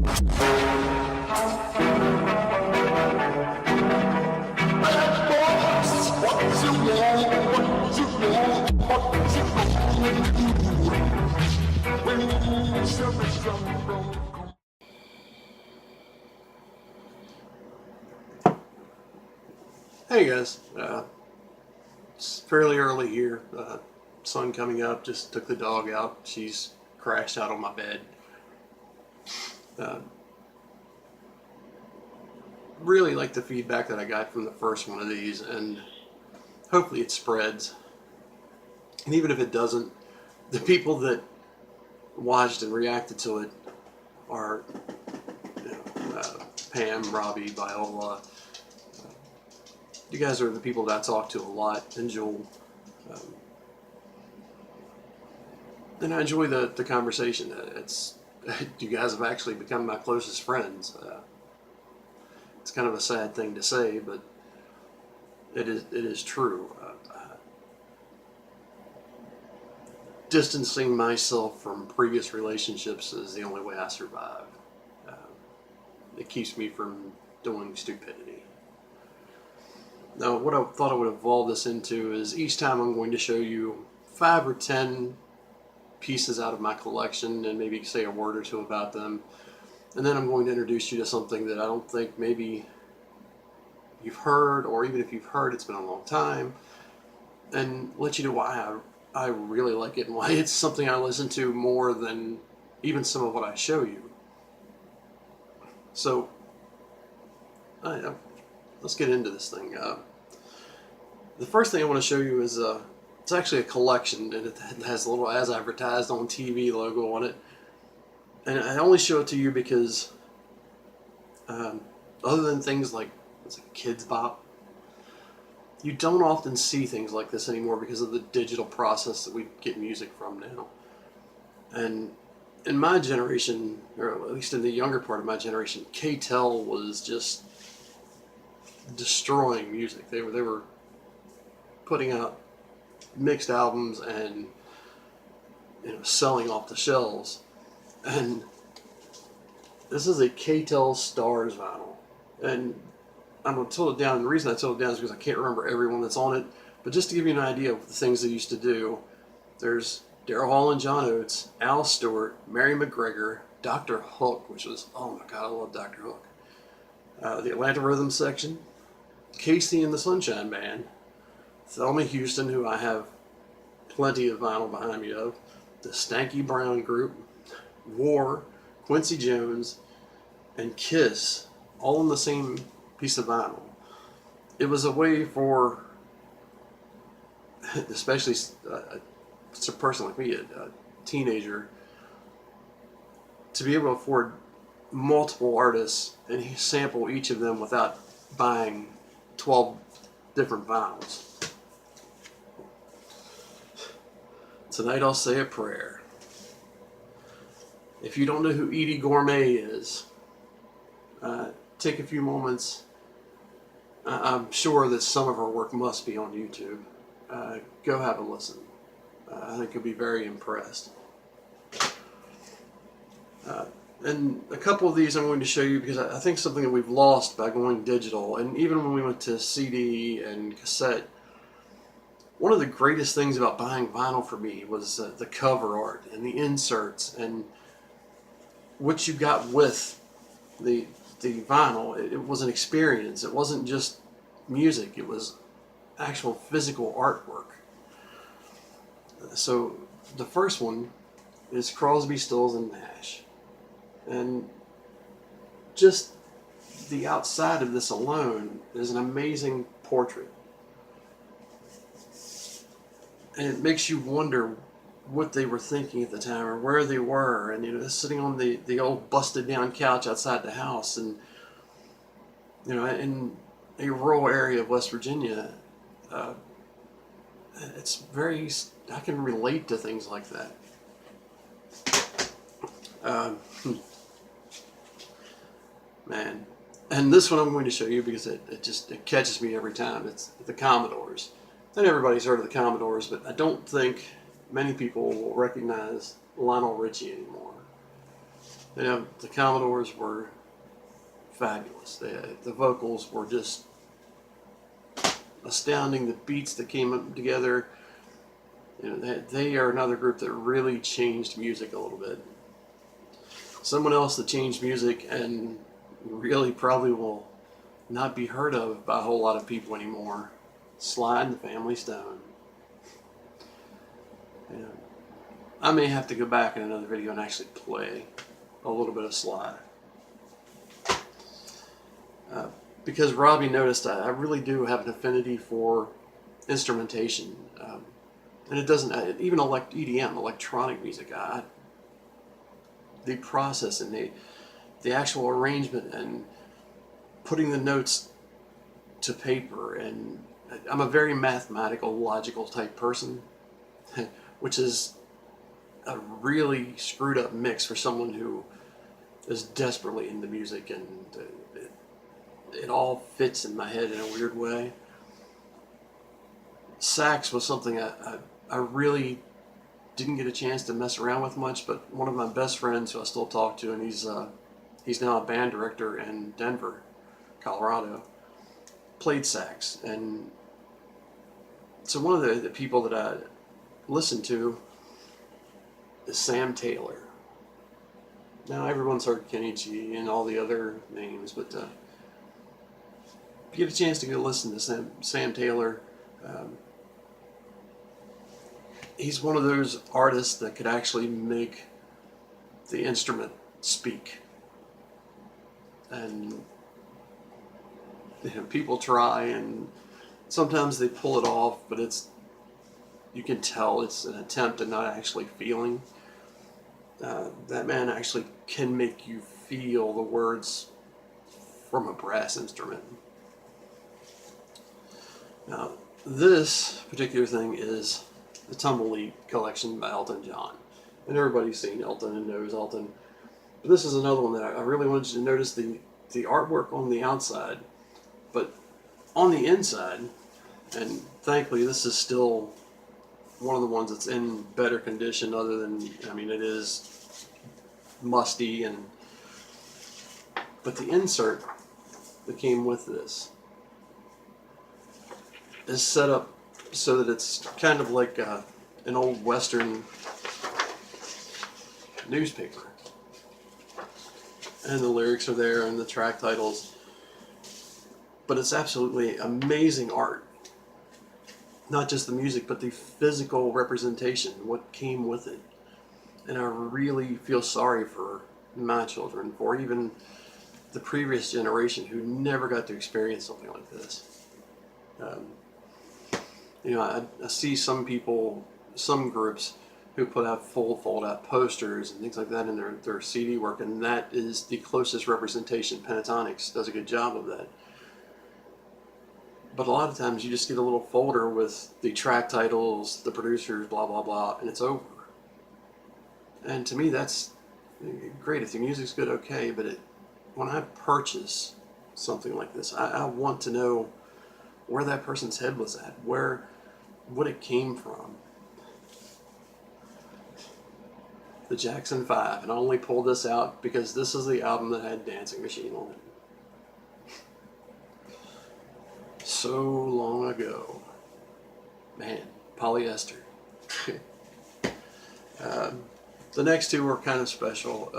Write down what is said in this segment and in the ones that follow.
Hey guys, it's fairly early here. Sun coming up, just took the dog out. She's crashed out on my bed. Uh, really like the feedback that I got from the first one of these, and hopefully it spreads. And even if it doesn't, the people that watched and reacted to it are, you know, Pam, Robbie, Viola. You guys are the people that I talk to a lot, and Joel. And I enjoy the conversation. You guys have actually become my closest friends. It's kind of a sad thing to say, but it is true. Distancing myself from previous relationships is the only way I survive. It keeps me from doing stupidity. Now, what I thought I would evolve this into is each time I'm going to show you 5 or 10 pieces out of my collection and maybe say a word or two about them. And then I'm going to introduce you to something that I don't think maybe you've heard, or even if you've heard, it's been a long time, and let you know why I really like it and why it's something I listen to more than even some of what I show you. So, let's get into this thing. The first thing I want to show you is it's actually a collection, and it has a little "as advertised on TV" logo on it. And I only show it to you because, other than things like it's a Kids Bop, you don't often see things like this anymore because of the digital process that we get music from now. And in my generation, or at least in the younger part of my generation, K-Tel was just destroying music. They were putting out mixed albums and, you know, selling off the shelves. And this is a K-Tel Stars vinyl, and I'm going to tilt it down. And the reason I tilt it down is because I can't remember everyone that's on it. But just to give you an idea of the things they used to do, there's Daryl Hall and John Oates, Al Stewart, Mary McGregor, Dr. Hook, which was, oh my God, I love Dr. Hook. The Atlanta Rhythm Section, Casey and the Sunshine Band, Thelma Houston, who I have plenty of vinyl behind me of, the Stanky Brown Group, War, Quincy Jones, and Kiss, all in the same piece of vinyl. It was a way for, especially a person like me, a teenager, to be able to afford multiple artists and sample each of them without buying 12 different vinyls. Tonight I'll say a prayer. If you don't know who Edie Gourmet is, take a few moments. I'm sure that some of her work must be on YouTube. Go have a listen. I think you'll be very impressed. And a couple of these I'm going to show you because I think something that we've lost by going digital, and even when we went to CD and cassette, one of the greatest things about buying vinyl for me was the cover art and the inserts and what you got with the vinyl. It was an experience. It wasn't just music. It was actual physical artwork. So the first one is Crosby, Stills, and Nash. And just the outside of this alone is an amazing portrait. And it makes you wonder what they were thinking at the time or where they were. And, you know, sitting on the old busted down couch outside the house, and, you know, in a rural area of West Virginia, it's very, I can relate to things like that. Man. And this one I'm going to show you because it catches me every time. It's the Commodores. Not everybody's heard of the Commodores, but I don't think many people will recognize Lionel Richie anymore. You know, the Commodores were fabulous. The vocals were just astounding. The beats that came up together, you know, they are another group that really changed music a little bit. Someone else that changed music and really probably will not be heard of by a whole lot of people anymore. Sly and the Family Stone. You know, I may have to go back in another video and actually play a little bit of Sly. Because Robbie noticed I really do have an affinity for instrumentation. And it doesn't, even EDM, electronic music, the process and the actual arrangement and putting the notes to paper, and I'm a very mathematical, logical type person, which is a really screwed up mix for someone who is desperately into music, and it all fits in my head in a weird way. Sax was something I really didn't get a chance to mess around with much, but one of my best friends who I still talk to, and he's now a band director in Denver, Colorado, played sax. And so one of the people that I listen to is Sam Taylor. Now everyone's heard Kenny G and all the other names, but if you get a chance to go listen to Sam Taylor, he's one of those artists that could actually make the instrument speak. And you know, people try, and sometimes they pull it off, but you can tell it's an attempt at not actually feeling. That man actually can make you feel the words from a brass instrument. Now, this particular thing is the Tumbleweed collection by Elton John. And everybody's seen Elton and knows Elton. But this is another one that I really wanted you to notice the artwork on the outside. But on the inside, and thankfully this is still one of the ones that's in better condition, other than, I mean, it is musty, but the insert that came with this is set up so that it's kind of like an old Western newspaper. And the lyrics are there and the track titles. But it's absolutely amazing art. Not just the music, but the physical representation, what came with it. And I really feel sorry for my children, for even the previous generation who never got to experience something like this. You know, I see some people, some groups who put out full fold-out posters and things like that in their CD work, and that is the closest representation. Pentatonics does a good job of that. But a lot of times you just get a little folder with the track titles, the producers, blah, blah, blah, and it's over. And to me, that's great. If the music's good, okay, but when I purchase something like this, I want to know where that person's head was at, what it came from. The Jackson 5, and I only pulled this out because this is the album that had Dancing Machine on it. So long ago. Man, polyester. The next two were kind of special,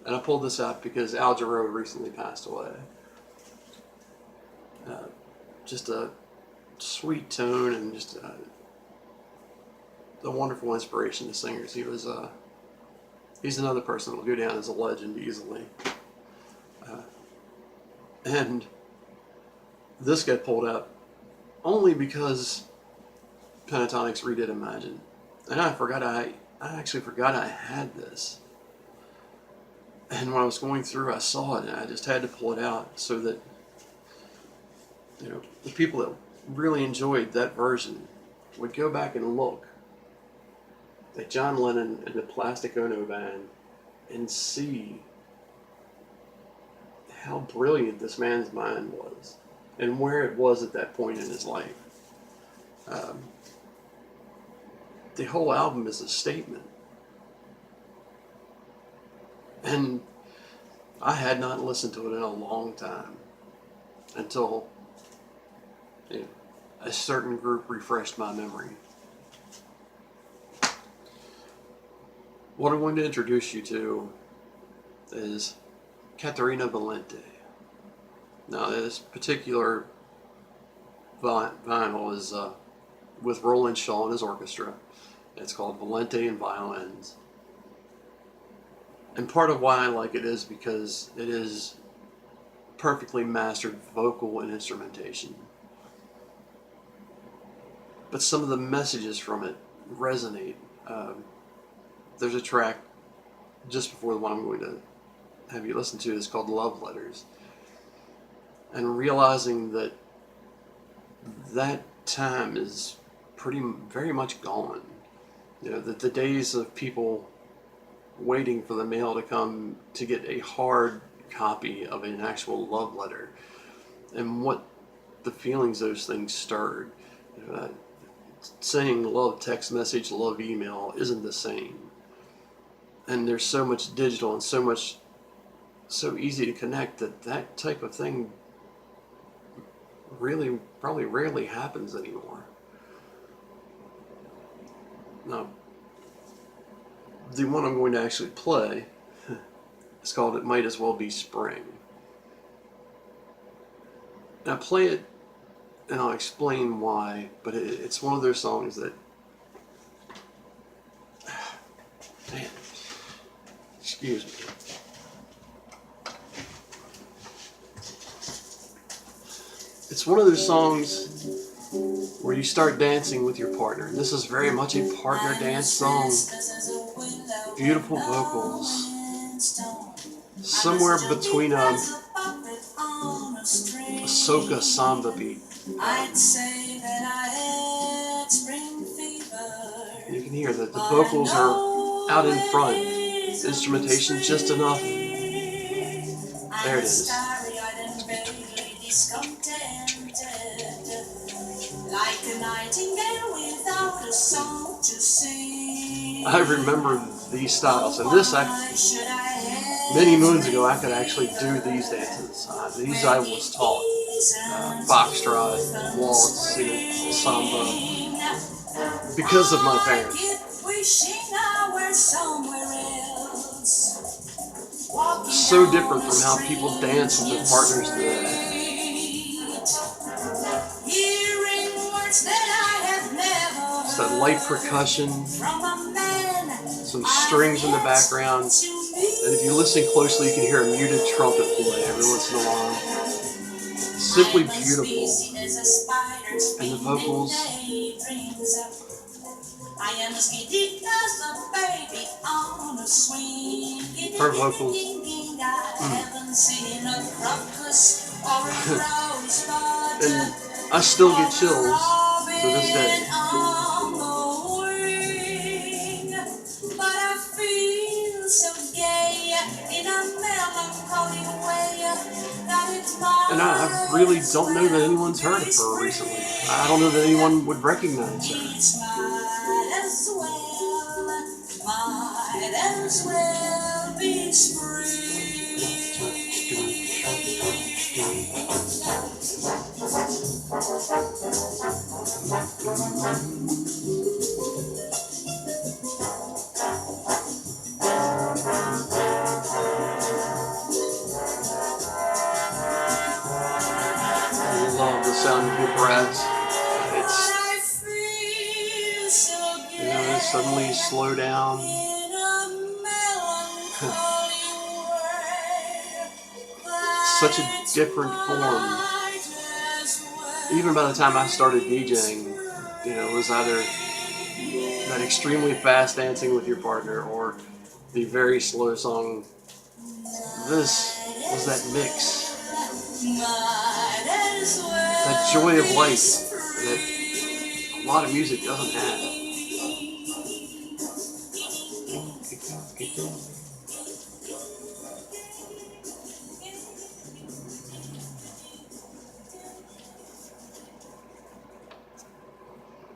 and I pulled this out because Al Jarreau recently passed away. Just a sweet tone and just a wonderful inspiration to singers. He's another person that will go down as a legend easily. And this got pulled out only because Pentatonics redid Imagine. And I actually forgot I had this. And when I was going through, I saw it, and I just had to pull it out so that, you know, the people that really enjoyed that version would go back and look at John Lennon and the Plastic Ono Band and see how brilliant this man's mind was and where it was at that point in his life. The whole album is a statement. And I had not listened to it in a long time until a certain group refreshed my memory. What I'm going to introduce you to is Caterina Valente. Now, this particular vinyl is with Roland Shaw and his orchestra. It's called Valente and Violins. And part of why I like it is because it is perfectly mastered vocal and instrumentation. But some of the messages from it resonate. There's a track just before the one I'm going to have you listen to is called Love Letters. And realizing that that time is very much gone. That the days of people waiting for the mail to come to get a hard copy of an actual love letter and what the feelings those things stirred. Saying love text message, love email isn't the same. And there's so much digital and so easy to connect that type of thing really probably rarely happens anymore. Now, the one I'm going to actually play is called It Might As Well Be Spring. And I play it and I'll explain why, but it's one of those songs that, man, excuse me. It's one of those songs where you start dancing with your partner. And this is very much a partner dance song. Beautiful vocals. Somewhere between a soca samba beat. You can hear that the vocals are out in front. Instrumentation just enough. There it is. Like a nightingale without a song to sing. I remember these styles, and many moons ago I could actually do these dances. These I was taught. Foxtrot, waltz, samba, because of my parents. So different from how people dance with their partners today. It's that light percussion, some strings in the background, and if you listen closely you can hear a muted trumpet play every once in a while. Simply beautiful. And the vocals, her vocals, and I still get chills to this day. And I really don't know that anyone's heard of her recently. I don't know that anyone would recognize her. Might as well be spring. I love the sound of your breaths. It's suddenly slow down. Such a different form. Even by the time I started DJing, it was either that extremely fast dancing with your partner or the very slow song. This was that mix. That joy of life that a lot of music doesn't have.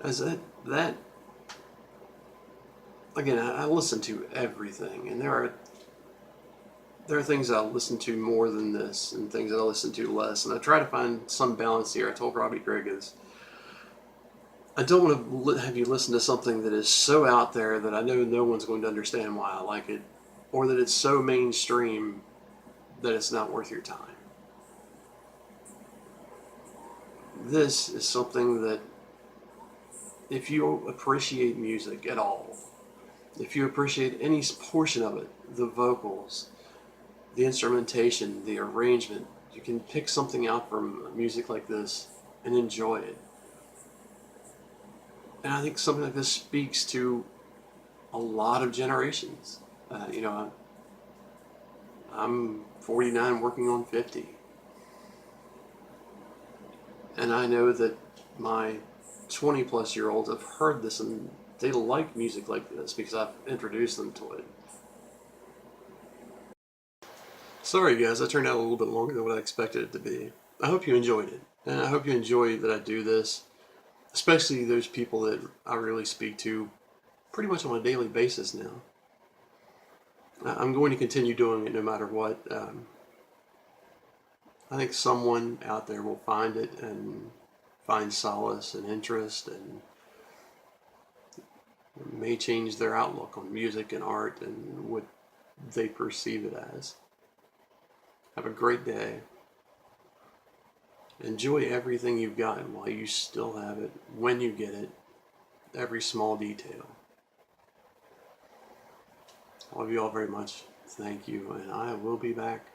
As that again, I listen to everything, and there are there are things I listen to more than this and things that I listen to less. And I try to find some balance here. I told Robbie Gregg is, I don't want to have you listen to something that is so out there that I know no one's going to understand why I like it, or that it's so mainstream that it's not worth your time. This is something that, if you appreciate music at all, if you appreciate any portion of it, the vocals, the instrumentation, the arrangement, you can pick something out from music like this and enjoy it. And I think something like this speaks to a lot of generations. You know, I'm 49 working on 50. And I know that my 20 plus year olds have heard this and they like music like this because I've introduced them to it. Sorry guys, that turned out a little bit longer than what I expected it to be. I hope you enjoyed it. And I hope you enjoy that I do this, especially those people that I really speak to pretty much on a daily basis now. I'm going to continue doing it no matter what. I think someone out there will find it and find solace and interest, and may change their outlook on music and art and what they perceive it as. Have a great day. Enjoy everything you've got while you still have it, when you get it, every small detail. I love you all very much. Thank you, and I will be back